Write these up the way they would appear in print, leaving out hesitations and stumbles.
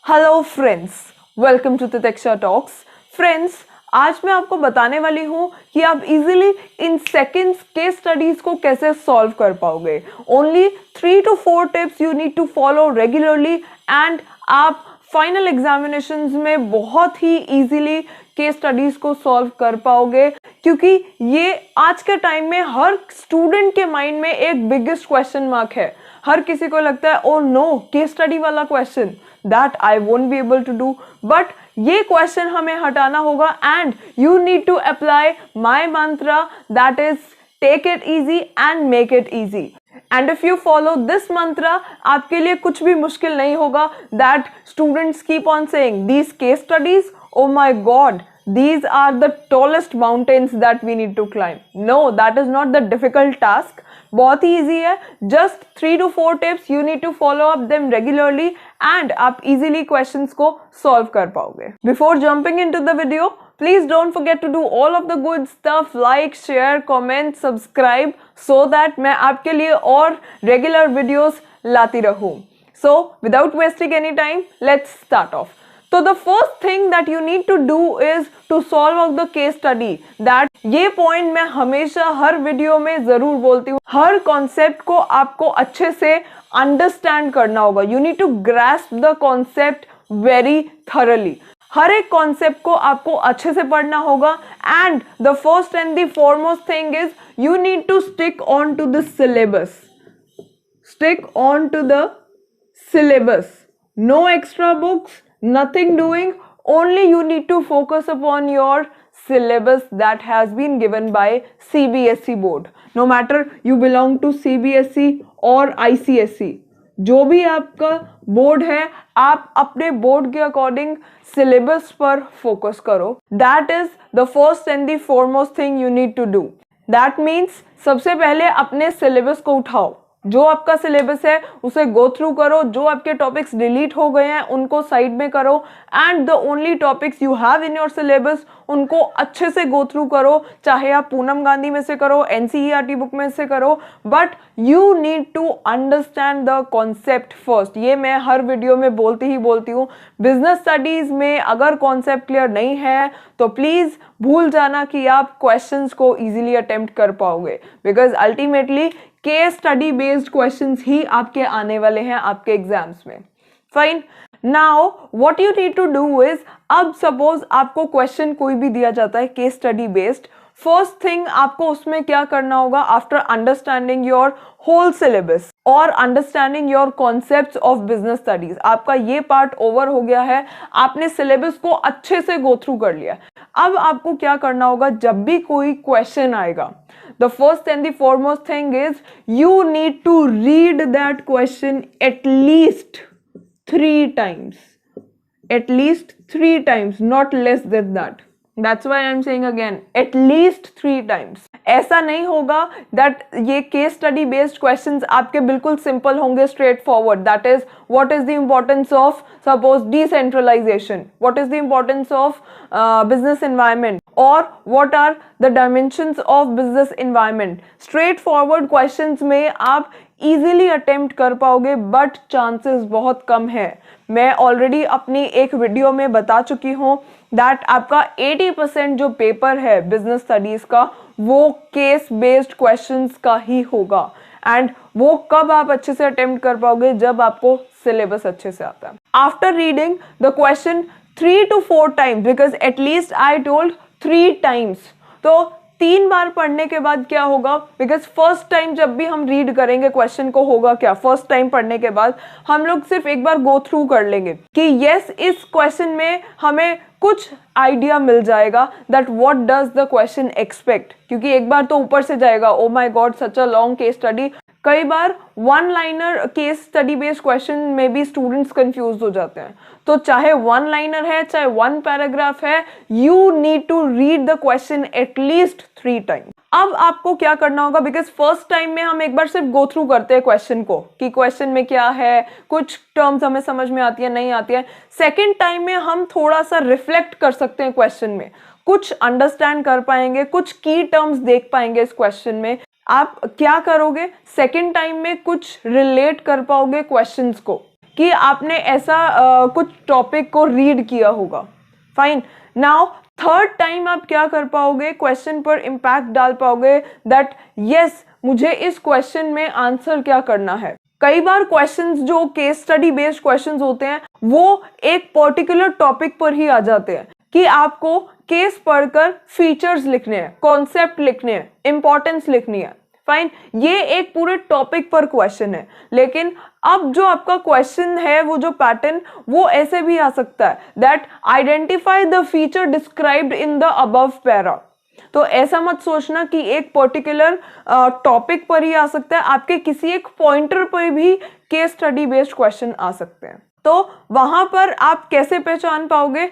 Hello friends, welcome to Titiksha talks. Friends, आज मैं आपको बताने वाली हूँ कि आप easily in seconds case studies को कैसे सॉल्व कर पाओगे। Only 3 to 4 tips you need to follow regularly and आप फाइनल एग्जामिनेशंस में बहुत ही इजीली केस स्टडीज को सॉल्व कर पाओगे, क्योंकि ये आज के टाइम में हर स्टूडेंट के माइंड में एक बिगेस्ट क्वेश्चन मार्क है। हर किसी को लगता है ओ नो, केस स्टडी वाला question that I won't be able to do, but ये क्वेश्चन हमें हटाना होगा and you need to apply my mantra, that is take it easy and make it easy. And if you follow this mantra, आपके लिए कुछ भी मुश्किल नहीं होगा। That students keep on saying these case studies, oh my god, these are the tallest mountains that we need to climb. No, that is not the difficult task. बहुत ही easy है। Just 3 to 4 tips, you need to follow up them regularly and आप easily questions को solve कर पाओगे। Before jumping into the video, please don't forget to do all of the good stuff like, share, comment, subscribe so that मैं आपके लिए और regular videos लाती रहूँ। So without wasting any time, let's start off. तो the first thing that you need to do is to solve out the case study. That ये point मैं हमेशा हर वीडियो में जरूर बोलती हूँ। हर कॉन्सेप्ट को आपको अच्छे से अंडरस्टैंड करना होगा। You need to grasp the concept very thoroughly. हर एक कॉन्सेप्ट को आपको अच्छे से पढ़ना होगा and the first and the foremost thing is you need to stick on to the syllabus. Stick on to the syllabus. No extra books, nothing doing, only you need to focus upon your syllabus that has been given by CBSE board. No matter you belong to CBSE or ICSE, जो भी आपका board है, आप अपने board के according syllabus पर focus करो। That is the first and the foremost thing you need to do. That means सबसे पहले अपने सिलेबस को उठाओ। जो आपका सिलेबस है उसे गो थ्रू करो। जो आपके टॉपिक्स डिलीट हो गए हैं उनको साइड में करो and the only topics you have in your syllabus उनको अच्छे से गो थ्रू करो। चाहे आप पूनम गांधी में से करो, NCERT बुक में से करो, but you need to understand the concept first. ये मैं हर वीडियो में बोलती हूँ। बिजनेस स्टडीज में अगर कॉन्सेप्ट क्लियर नहीं है तो प्लीज भूल जाना कि आप क्वेश्चंस को इजीली अटेम्प्ट कर पाओगे, because ultimately case study based questions ही आपके आने वाले हैं आपके एग्जाम्स में। Fine, now what you need to do is, अब सपोज आपको क्वेश्चन कोई भी दिया जाता है case study based, first thing आपको उसमें क्या करना होगा after understanding your whole syllabus और understanding your concepts of business studies. आपका ये पार्ट ओवर हो गया है, आपने सिलेबस को अच्छे से गो थ्रू कर लिया। अब आपको क्या करना होगा, जब भी कोई क्वेश्चन आएगा, the first and the foremost thing is you need to read that question at least 3 times. At least 3 times, not less than that. That's why I'm saying again, at least 3 times. ऐसा नहीं होगा that ये case study based questions आपके बिल्कुल simple होंगे, straight forward. That is, what is the importance of suppose decentralization? What is the importance of business environment? Or what are the dimensions of business environment? Straight forward questions में आप easily attempt कर पाओगे, but chances बहुत कम है। मैं already अपनी एक video में बता चुकी हूँ दैट आपका 80% जो पेपर है बिजनेस स्टडीज का वो केस बेस्ड क्वेश्चंस का ही होगा। एंड वो कब आप अच्छे से अटेम्प्ट कर पाओगे, जब आपको सिलेबस अच्छे से आता है। After reading the question 3 to 4 times, because at least I told 3 times, तो 3 बार पढ़ने के बाद क्या होगा, बिकॉज फर्स्ट टाइम जब भी हम रीड करेंगे क्वेश्चन को होगा क्या, फर्स्ट टाइम पढ़ने के बाद हम लोग सिर्फ एक बार गो थ्रू कर लेंगे कि यस, इस क्वेश्चन में हमें कुछ आइडिया मिल जाएगा that what does the question expect, क्योंकि एक बार तो ऊपर से जाएगा oh my God such a long case study. कई बार 1 liner case study based question में भी स्टूडेंट्स कंफ्यूज हो जाते हैं। तो चाहे 1 लाइनर है, चाहे 1 पैराग्राफ है, you need to read the question at least 3 time. अब आपको क्या करना होगा, बिकॉज फर्स्ट टाइम में हम एक बार सिर्फ गो थ्रू करते हैं क्वेश्चन को कि क्वेश्चन में क्या है, कुछ टर्म्स हमें समझ में आती है नहीं आती है। सेकेंड टाइम में हम थोड़ा सा रिफ्लेक्ट कर सकते हैं क्वेश्चन में, कुछ अंडरस्टैंड कर पाएंगे, कुछ की टर्म्स देख पाएंगे इस क्वेश्चन में। आप क्या करोगे, सेकेंड टाइम में कुछ रिलेट कर पाओगे क्वेश्चंस को कि आपने ऐसा कुछ टॉपिक को रीड किया होगा। फाइन, नाउ थर्ड टाइम आप क्या कर पाओगे, क्वेश्चन पर इम्पैक्ट डाल पाओगे दैट यस मुझे इस क्वेश्चन में आंसर क्या करना है। कई बार क्वेश्चंस जो केस स्टडी बेस्ड क्वेश्चंस होते हैं वो एक पर्टिकुलर टॉपिक पर ही आ जाते हैं कि आपको केस पढ़कर फीचर्स लिखने हैं, कॉन्सेप्ट लिखने हैं, इंपॉर्टेंस लिखनी है। फाइन, ये एक पूरे टॉपिक पर क्वेश्चन है, लेकिन अब जो आपका क्वेश्चन है वो जो पैटर्न वो ऐसे भी आ सकता है that identify the feature described in the above para. तो ऐसा मत सोचना कि एक पर्टिकुलर टॉपिक पर ही आ सकता है, आपके किसी एक पॉइंटर पर भी केस स्टडी बेस्ड क्वेश्चन आ सकते हैं। तो वहां पर आप कैसे पहचान पाओगे,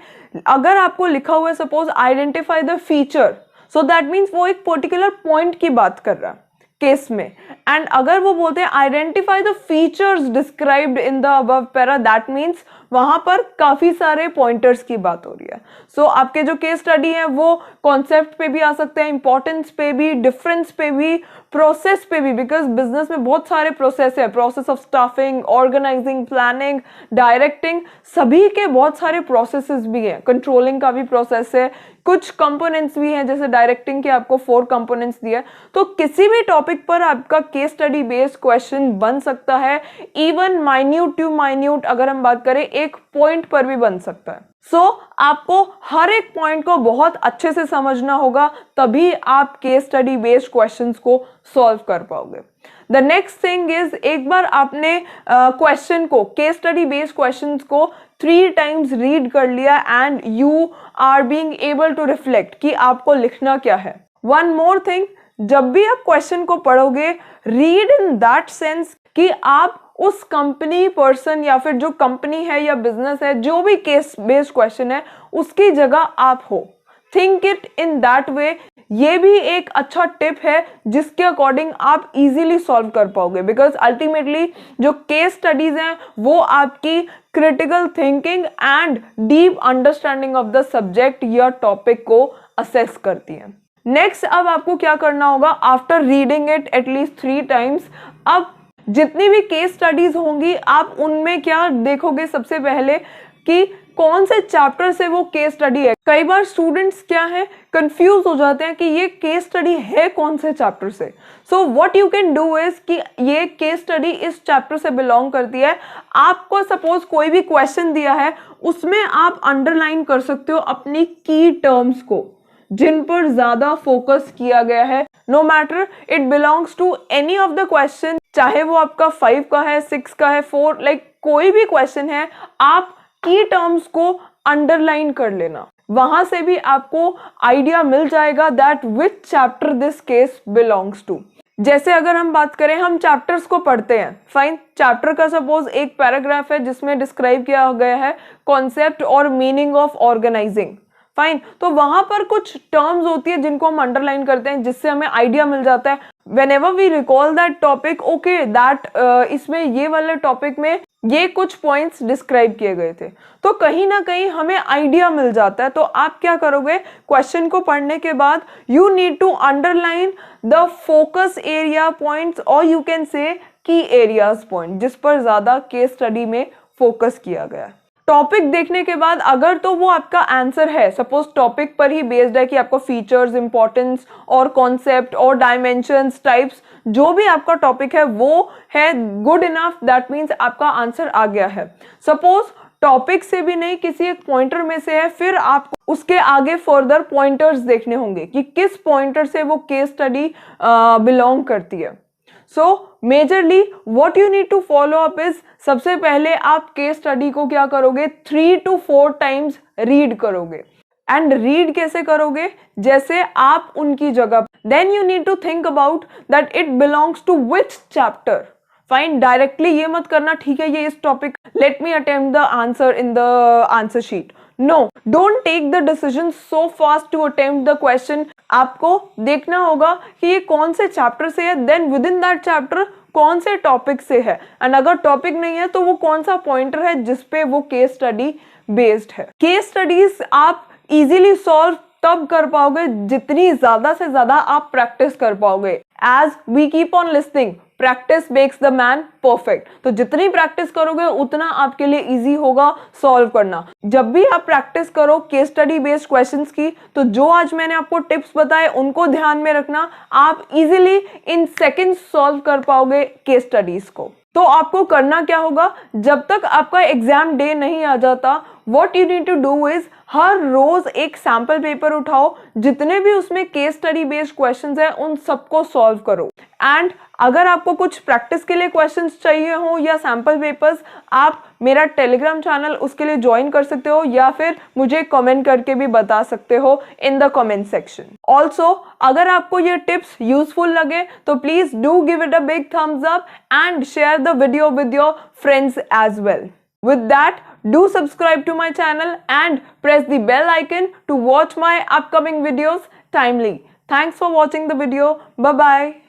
अगर आपको लिखा हुआ है suppose identify the feature, so that means वो एक पर्टिकुलर पॉइंट की बात कर रहा है केस में, एंड अगर वो बोलते हैं identify the features described in the above para, that means वहां पर काफी सारे पॉइंटर्स की बात हो रही है। सो आपके जो केस स्टडी है वो कॉन्सेप्ट पे भी आ सकते हैं, इंपॉर्टेंस पे भी, डिफरेंस पे भी, प्रोसेस पे भी, बिकॉज बिजनेस में बहुत सारे प्रोसेस है, process of staffing, organizing, planning, directing, सभी के बहुत सारे प्रोसेसेस भी हैं, कंट्रोलिंग का भी प्रोसेस है, कुछ कंपोनेंट्स भी हैं, जैसे डायरेक्टिंग के आपको 4 कंपोनेंट्स दिए। तो किसी भी टॉपिक पर आपका केस स्टडी बेस्ड क्वेश्चन बन सकता है, इवन माइन्यूट टू माइन्यूट अगर हम बात करें एक पॉइंट पर भी बन सकता है। सो आपको हर एक पॉइंट को बहुत अच्छे से समझना होगा, तभी आप केस स्टडी बेस्ड क्वेश्चंस को सॉल्व कर पाओगे। द नेक्स्ट थिंग इज, एक बार आपने क्वेश्चन को, केस स्टडी बेस्ड क्वेश्चंस को 3 टाइम्स रीड कर लिया and you are being able to reflect कि आपको लिखना क्या है। वन मोर थिंग, जब भी आप क्वेश्चन को पढ़ोगे रीड इन दैट सेंस कि आप उस कंपनी, पर्सन या फिर जो कंपनी है या बिजनेस है, जो भी केस बेस्ड क्वेश्चन है उसकी जगह आप हो। Think it in that way. ये भी एक अच्छा टिप है जिसके अकॉर्डिंग आप इजीली सॉल्व कर पाओगे, बिकॉज अल्टीमेटली जो केस स्टडीज हैं वो आपकी critical thinking and deep understanding of the subject या टॉपिक को असेस करती हैं। नेक्स्ट, अब आपको क्या करना होगा, after reading it at least 3 times, अब जितनी भी केस स्टडीज होंगी आप उनमें क्या देखोगे, सबसे पहले कि कौन से चैप्टर से वो केस स्टडी है। कई बार स्टूडेंट्स क्या है, कंफ्यूज हो जाते हैं कि ये केस स्टडी है कौन से चैप्टर से। So what you can do is कि ये केस स्टडी इस चैप्टर से बिलोंग करती है। आपको सपोज कोई भी क्वेश्चन दिया है, उसमें आप अंडरलाइन कर सकते हो अपनी की टर्म्स को जिन पर ज्यादा फोकस किया गया है। No matter it belongs to any of the question, चाहे वो आपका 5 का है, 6 का है, 4, लाइक कोई भी क्वेश्चन है, आप की टर्म्स को अंडरलाइन कर लेना। वहां से भी आपको आइडिया मिल जाएगा that which chapter this case belongs to. जैसे अगर हम बात करें, हम चैप्टर्स को पढ़ते हैं, फाइन, चैप्टर का सपोज एक पैराग्राफ है जिसमें डिस्क्राइब किया गया है कॉन्सेप्ट और मीनिंग ऑफ ऑर्गेनाइजिंग, फाइन, तो वहां पर कुछ टर्म्स होती है जिनको हम अंडरलाइन करते हैं, जिससे हमें आइडिया मिल जाता है whenever we recall that topic, okay that इसमें ये वाले टॉपिक में ये कुछ पॉइंट्स डिस्क्राइब किए गए थे, तो कहीं ना कहीं हमें आइडिया मिल जाता है। तो आप क्या करोगे, क्वेश्चन को पढ़ने के बाद you need to underline the focus area points और you can say key areas point, जिस पर ज्यादा केस स्टडी में फोकस किया गया है। टॉपिक देखने के बाद अगर तो वो आपका आंसर है, सपोज टॉपिक पर ही बेस्ड है कि आपको फीचर्स, इंपॉर्टेंस और कॉन्सेप्ट और डायमेंशंस, टाइप्स, जो भी आपका टॉपिक है वो है गुड इनफ, दैट मीन्स आपका आंसर आ गया है। सपोज टॉपिक से भी नहीं, किसी एक पॉइंटर में से है, फिर आपको उसके आगे फर्दर पॉइंटर्स देखने होंगे कि किस पॉइंटर से वो केस स्टडी बिलोंग करती है। So majorly what you need to follow up is, सबसे पहले आप केस स्टडी को क्या करोगे, 3 to 4 टाइम्स रीड करोगे। एंड रीड कैसे करोगे, जैसे आप उनकी जगह, then you need to think about that it belongs to which chapter. Fine, directly ये मत करना, ठीक है ये इस topic, let me attempt the answer in the answer sheet. No, don't take the decision so fast to attempt the question. आपको देखना होगा कि ये कौन से चैप्टर से है, then within that chapter कौन से टॉपिक से है, एंड अगर टॉपिक नहीं है तो वो कौन सा पॉइंटर है जिसपे वो केस स्टडी बेस्ड है। केस स्टडीज आप इजीली सॉल्व तब कर पाओगे जितनी ज्यादा से ज्यादा आप प्रैक्टिस कर पाओगे। As we keep on listening, practice makes the man perfect. तो जितनी प्रैक्टिस करोगे उतना आपके लिए इजी होगा सॉल्व करना। जब भी आप प्रैक्टिस करो केस स्टडी बेस्ड क्वेश्चंस की, तो जो आज मैंने आपको टिप्स बताए उनको ध्यान में रखना, आप इजीली इन सेकंड्स सॉल्व कर पाओगे केस स्टडीज को। तो आपको करना क्या होगा, जब तक आपका एग्जाम डे नहीं आ जाता, what you need to do is हर रोज एक सैंपल पेपर उठाओ, जितने भी उसमें केस स्टडी बेस्ड क्वेश्चंस है उन सबको सॉल्व करो। एंड अगर आपको कुछ प्रैक्टिस के लिए क्वेश्चंस चाहिए हो या सैंपल पेपर्स, आप मेरा टेलीग्राम चैनल उसके लिए ज्वाइन कर सकते हो या फिर मुझे कमेंट करके भी बता सकते हो in the comment section. Also अगर आपको ये टिप्स यूजफुल लगे तो please do give it a big thumbs up and share the video with your friends as well. With that, do subscribe to my channel and press the bell icon to watch my upcoming videos timely. Thanks for watching the video. Bye bye.